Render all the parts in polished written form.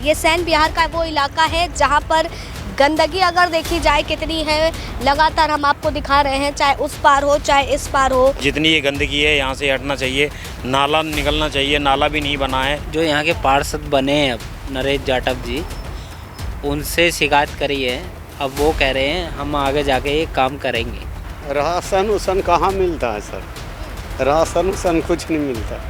ये सैन बिहार का वो इलाका है जहाँ पर गंदगी अगर देखी जाए कितनी है, लगातार हम आपको दिखा रहे हैं, चाहे उस पार हो चाहे इस पार हो। जितनी ये गंदगी है यहाँ से हटना चाहिए, नाला निकलना चाहिए, नाला भी नहीं बना है। जो यहाँ के पार्षद बने हैं अब नरेश जाटव जी, उनसे शिकायत करी है। अब वो कह रहे हैं हम आगे जाके ये काम करेंगे। राशन उसन कहाँ मिलता है सर? राशन उसन कुछ नहीं मिलता,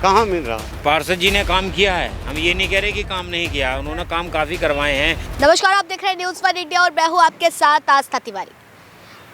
कहाँ मिल रहा? पार्षद जी ने काम किया है, हम ये नहीं कह रहे कि काम नहीं किया, उन्होंने काम काफ़ी करवाए हैं। नमस्कार, आप देख रहे हैं न्यूज़ 1 इंडिया और मैं हूँ आपके साथ आस्था तिवारी।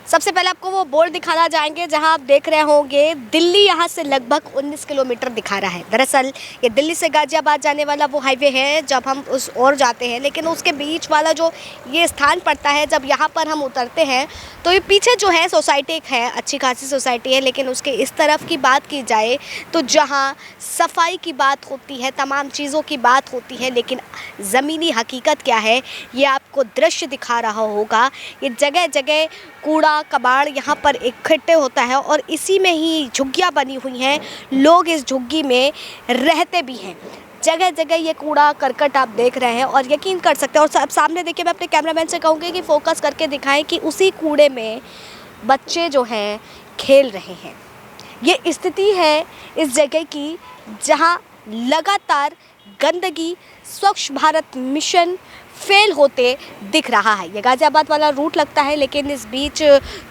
सबसे पहले आपको वो बोर्ड दिखाना जाएंगे जहां आप देख रहे होंगे दिल्ली यहां से लगभग 19 किलोमीटर दिखा रहा है। दरअसल ये दिल्ली से गाजियाबाद जाने वाला वो हाईवे है जब हम उस ओर जाते हैं, लेकिन उसके बीच वाला जो ये स्थान पड़ता है जब यहां पर हम उतरते हैं तो ये पीछे जो है सोसाइटी एक है, अच्छी खासी सोसाइटी है, लेकिन उसके इस तरफ की बात की जाए तो जहाँ सफाई की बात होती है, तमाम चीज़ों की बात होती है, लेकिन ज़मीनी हकीकत क्या है ये आपको दृश्य दिखा रहा होगा। ये जगह जगह कूड़ा कबाड़ यहाँ पर इकट्ठे होता है और इसी में ही झुग्गियाँ बनी हुई हैं, लोग इस झुग्गी में रहते भी हैं। जगह जगह ये कूड़ा करकट आप देख रहे हैं और यकीन कर सकते हैं, और सामने देखिए, मैं अपने कैमरामैन से कहूँगी कि फोकस करके दिखाएं कि उसी कूड़े में बच्चे जो हैं खेल रहे हैं। ये स्थिति है इस जगह की जहाँ लगातार गंदगी, स्वच्छ भारत मिशन फेल होते दिख रहा है। ये गाजियाबाद वाला रूट लगता है, लेकिन इस बीच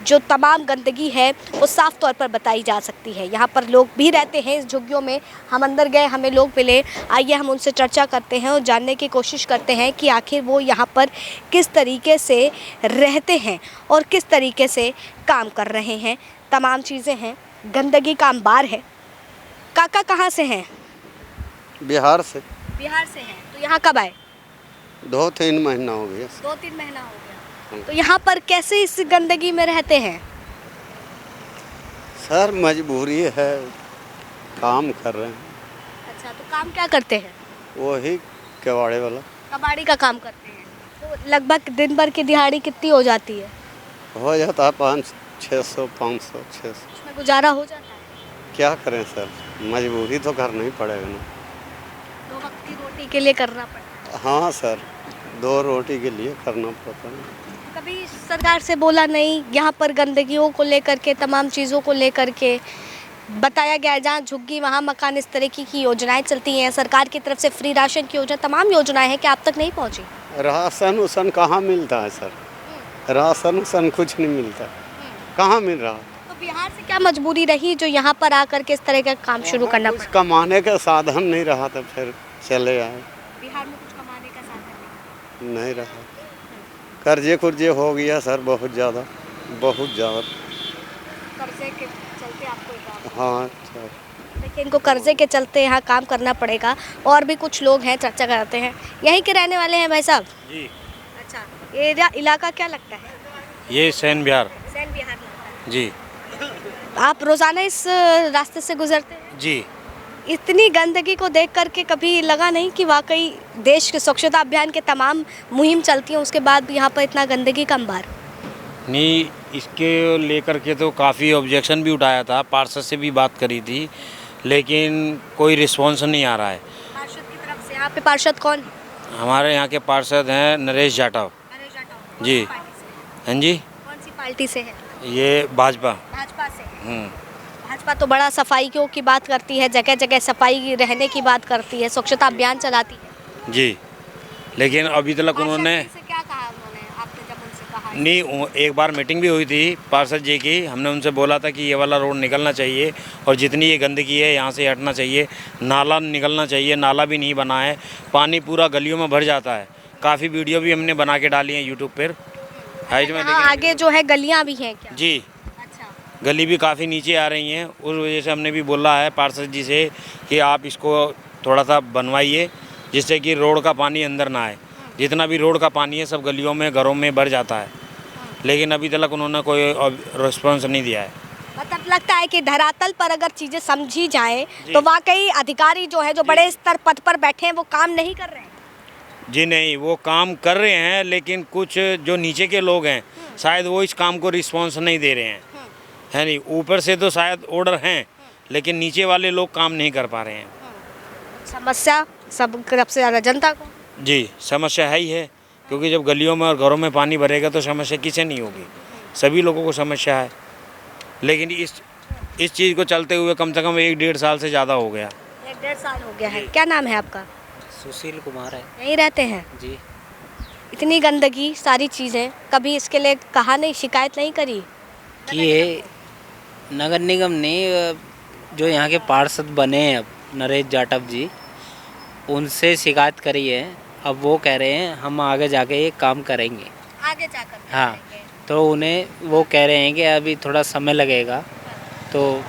जो तमाम गंदगी है वो साफ तौर पर बताई जा सकती है। यहाँ पर लोग भी रहते हैं इस झुग्गियों में। हम अंदर गए, हमें लोग मिले, आइए हम उनसे चर्चा करते हैं और जानने की कोशिश करते हैं कि आखिर वो यहाँ पर किस तरीके से रहते हैं और किस तरीके से काम कर रहे हैं। तमाम चीज़ें हैं, गंदगी का अंबार है। काका कहाँ से हैं? बिहार से। बिहार से हैं, तो यहाँ कब आए? 2-3 महीना हो गया। 2-3 महीना हो गया। तो यहाँ पर कैसे इस गंदगी में रहते हैं? सर मजबूरी है, काम कर रहे हैं। अच्छा, तो काम क्या करते हैं? वही कबाड़े वाला। कबाड़ी का काम करते हैं। तो लगभग दिन भर की दिहाड़ी कितनी हो जाती है? हो जाता है 500-600, 500-600। उसमें गुजारा हो जाता है? क्या करें सर, मजबूरी तो करना ही पड़ेगा ना। 2 वक्त की रोटी के लिए करना पड़ता है। हाँ सर, 2 रोटी के लिए करना पड़ता है। कभी सरकार से बोला नहीं यहाँ पर गंदगियों को लेकर के, तमाम चीज़ों को लेकर के बताया गया है जहाँ झुग्गी वहाँ मकान, इस तरीके की योजनाएं चलती हैं, सरकार की तरफ से फ्री राशन की योजना, तमाम योजनाएं हैं कि आप तक नहीं पहुँची? राशन उसन कहाँ मिलता है सर? राशन उसन कुछ नहीं मिलता, कहाँ मिल रहा? तो बिहार से क्या मजबूरी रही जो यहाँ पर आकर के इस तरह का काम शुरू करना कुछ कमाने का साधन नहीं रहा तो फिर चले आए। बिहार में कुछ कमाने का साधन नहीं रहा, कर्जे कुर्जे हो गया सर, बहुत ज़्यादा, बहुत ज़्यादा। कर्जे के चलते आपको काम। हाँ सर। देखिए, इनको कर्जे के चलते यहाँ काम करना पड़ेगा। और भी कुछ लोग हैं, चर्चा कराते हैं। यहीं के रहने वाले हैं भाई साहब? जी। अच्छा, एरिया इलाका क्या लगता है? ये सैन बिहार। सैन बिहार लगता है। जी आप रोज़ाना इस रास्ते से गुजरते हैं? जी। इतनी गंदगी को देख करके कभी लगा नहीं कि वाकई देश के स्वच्छता अभियान के तमाम मुहिम चलती हैं, उसके बाद भी यहाँ पर इतना गंदगी का अंबार? नहीं, इसके लेकर के तो काफ़ी ऑब्जेक्शन भी उठाया था, पार्षद से भी बात करी थी, लेकिन कोई रिस्पॉन्स नहीं आ रहा है पार्षद की तरफ से। यहाँ पे पार्षद कौन है? हमारे यहाँ के पार्षद हैं नरेश जाटव। नरेश जाटव। जी। हाँ जी। कौन सी पार्टी से है? ये भाजपा। भाजपा से है। भाजपा तो बड़ा सफाइयों की बात करती है, जगह जगह सफाई रहने की बात करती है, स्वच्छता अभियान चलाती है। जी, लेकिन अभी तक उन्होंने क्या कहा उन्होंने, आपने जब उनसे कहा? नहीं, एक बार मीटिंग भी हुई थी पार्षद जी की, हमने उनसे बोला था कि ये वाला रोड निकलना चाहिए और जितनी ये गंदगी है यहाँ से हटना चाहिए, नाला निकलना चाहिए, नाला भी नहीं बना है, पानी पूरा गलियों में भर जाता है। काफ़ी वीडियो भी हमने बना के डाली हैं यूट्यूब पर। हाइट में आगे जो है गलियाँ भी हैं क्या? जी, गली भी काफ़ी नीचे आ रही हैं। उस वजह से हमने भी बोला है पार्षद जी से कि आप इसको थोड़ा सा बनवाइए जिससे कि रोड का पानी अंदर ना आए। जितना भी रोड का पानी है सब गलियों में, घरों में भर जाता है, लेकिन अभी तक उन्होंने कोई रिस्पॉन्स नहीं दिया है। मतलब लगता है कि धरातल पर अगर चीज़ें समझी जाएं तो वाकई अधिकारी जो है, जो बड़े स्तर पद पर बैठे हैं, वो काम नहीं कर रहे हैं। जी नहीं, वो काम कर रहे हैं, लेकिन कुछ जो नीचे के लोग हैं शायद वो इस काम को रिस्पॉन्स नहीं दे रहे हैं, है नहीं। ऊपर से तो शायद ऑर्डर हैं, लेकिन नीचे वाले लोग काम नहीं कर पा रहे हैं। समस्या सब सबसे ज़्यादा जनता को? जी, समस्या है ही है, क्योंकि जब गलियों में और घरों में पानी भरेगा तो समस्या किसे नहीं होगी, सभी लोगों को समस्या है। लेकिन इस चीज़ को चलते हुए कम से कम 1-1.5 साल से ज़्यादा हो गया। 1-1.5 साल हो गया है। क्या नाम है आपका? सुशील कुमार है यहीं रहते हैं? जी। इतनी गंदगी, सारी चीज़ें, कभी इसके लिए कहा नहीं, शिकायत नहीं करी? कि ये नगर निगम ने जो यहाँ के पार्षद बने हैं अब नरेश जाटव जी, उनसे शिकायत करी है। अब वो कह रहे हैं हम आगे जाके ये काम करेंगे। आगे जाकर हाँ, तो उन्हें वो कह रहे हैं कि अभी थोड़ा समय लगेगा, तो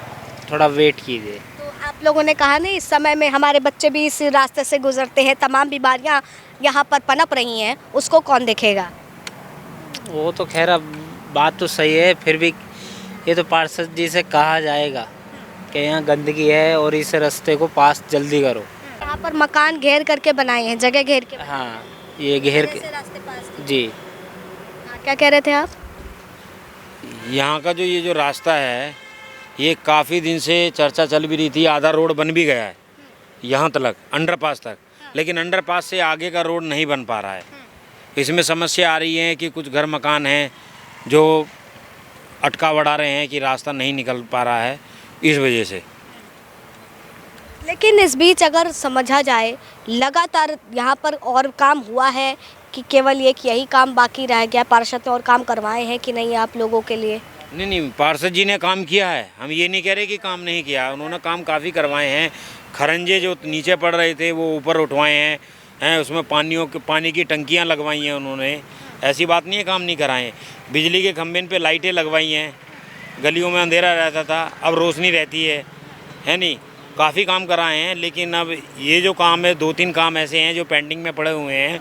थोड़ा वेट कीजिए। तो आप लोगों ने कहा नहीं, इस समय में हमारे बच्चे भी इस रास्ते से गुजरते हैं, तमाम बीमारियां यहाँ पर पनप रही हैं, उसको कौन देखेगा? वो तो खैर अब बात तो सही है, फिर भी ये तो पार्षद जी से कहा जाएगा कि यहाँ गंदगी है और इस रास्ते को पास जल्दी करो। यहाँ पर मकान घेर करके बनाए हैं, जगह घेर के हाँ, ये घेर के रास्ते पास। जी। हाँ, क्या कह रहे थे आप? यहाँ का जो ये जो रास्ता है, ये काफ़ी दिन से चर्चा चल भी रही थी, आधा रोड बन भी गया है यहाँ तक, अंडरपास तक, लेकिन अंडरपास से आगे का रोड नहीं बन पा रहा है। इसमें समस्या आ रही है कि कुछ घर मकान हैं जो अटका बढ़ा रहे हैं कि रास्ता नहीं निकल पा रहा है, इस वजह से। लेकिन इस बीच अगर समझा जाए, लगातार यहाँ पर और काम हुआ है कि केवल एक यही काम बाकी रह गया? पार्षद ने और काम करवाए हैं कि नहीं आप लोगों के लिए? नहीं, पार्षद जी ने काम किया है, हम ये नहीं कह रहे कि काम नहीं किया, उन्होंने काम काफ़ी करवाए हैं। खरंजे जो नीचे पड़ रहे थे वो ऊपर उठवाए हैं, उसमें पानी की टंकियाँ लगवाई हैं उन्होंने, ऐसी बात नहीं है काम नहीं कराए हैं। बिजली के खंभे पे लाइटें लगवाई हैं, गलियों में अंधेरा रहता था, अब रोशनी रहती है नहीं, काफ़ी काम कराए हैं। लेकिन अब ये जो काम है, 2-3 काम ऐसे हैं जो पेंडिंग में पड़े हुए हैं,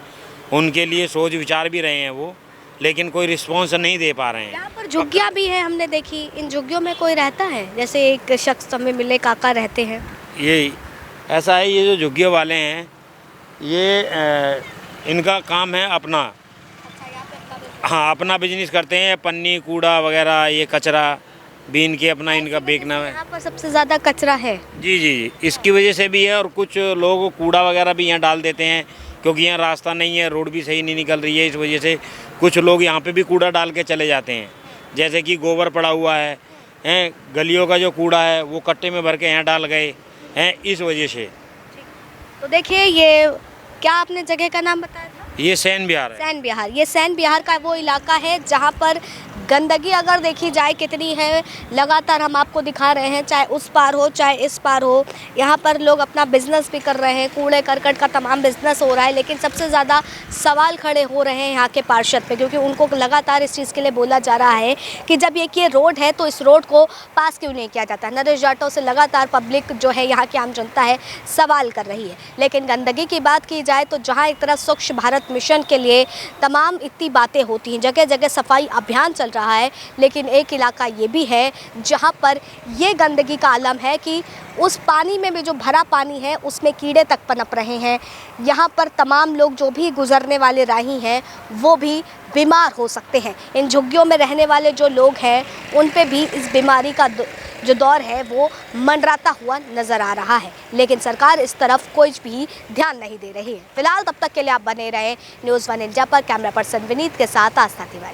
उनके लिए सोच विचार भी रहे हैं वो, लेकिन कोई रिस्पॉन्स नहीं दे पा रहे हैं। यहाँ पर झुग्गियाँ भी हैं, हमने देखी। इन झुग्गियों में कोई रहता है? जैसे एक शख्स हमें मिले, काका रहते हैं। ये ऐसा है, ये जो झुग्गियों वाले हैं, ये इनका काम है अपना, हाँ अपना बिजनेस करते हैं, पन्नी कूड़ा वगैरह, ये कचरा बीन के अपना इनका बेचना है। यहाँ पर सबसे ज़्यादा कचरा है। जी, इसकी वजह से भी है, और कुछ लोग कूड़ा वगैरह भी यहाँ डाल देते हैं, क्योंकि यहाँ रास्ता नहीं है, रोड भी सही नहीं निकल रही है, इस वजह से कुछ लोग यहाँ पे भी कूड़ा डाल के चले जाते हैं। जैसे कि गोबर पड़ा हुआ है, गलियों का जो कूड़ा है वो कट्टे में भर के यहाँ डाल गए हैं, इस वजह से। तो देखिए, ये क्या आपने जगह का नाम बताया था? ये सैन बिहार है। सैन बिहार, ये सैन बिहार का वो इलाका है जहाँ पर गंदगी अगर देखी जाए कितनी है, लगातार हम आपको दिखा रहे हैं, चाहे उस पार हो चाहे इस पार हो, यहाँ पर लोग अपना बिजनेस भी कर रहे हैं, कूड़े करकट का तमाम बिजनेस हो रहा है। लेकिन सबसे ज़्यादा सवाल खड़े हो रहे हैं यहाँ के पार्षद पे, क्योंकि उनको लगातार इस चीज़ के लिए बोला जा रहा है कि जब ये रोड है तो इस रोड को पास क्यों नहीं किया जाता। नरेश जाटव से लगातार पब्लिक जो है, यहाँ की आम जनता है, सवाल कर रही है। लेकिन गंदगी की बात की जाए तो जहाँ एक तरफ स्वच्छ भारत मिशन के लिए तमाम इतनी बातें होती हैं, जगह जगह सफाई अभियान चल रहा है, लेकिन एक इलाका ये भी है जहाँ पर ये गंदगी का आलम है कि उस पानी में भी, जो भरा पानी है, उसमें कीड़े तक पनप रहे हैं। यहाँ पर तमाम लोग जो भी गुजरने वाले राही हैं वो भी बीमार हो सकते हैं। इन झुग्गियों में रहने वाले जो लोग हैं उन पे भी इस बीमारी का जो दौर है वो मंडराता हुआ नज़र आ रहा है। लेकिन सरकार इस तरफ कोई भी ध्यान नहीं दे रही है। फिलहाल तब तक के लिए आप बने रहे न्यूज़ 1 इंडिया पर। कैमरा पर्सन विनीत के साथ आस्था तिवारी।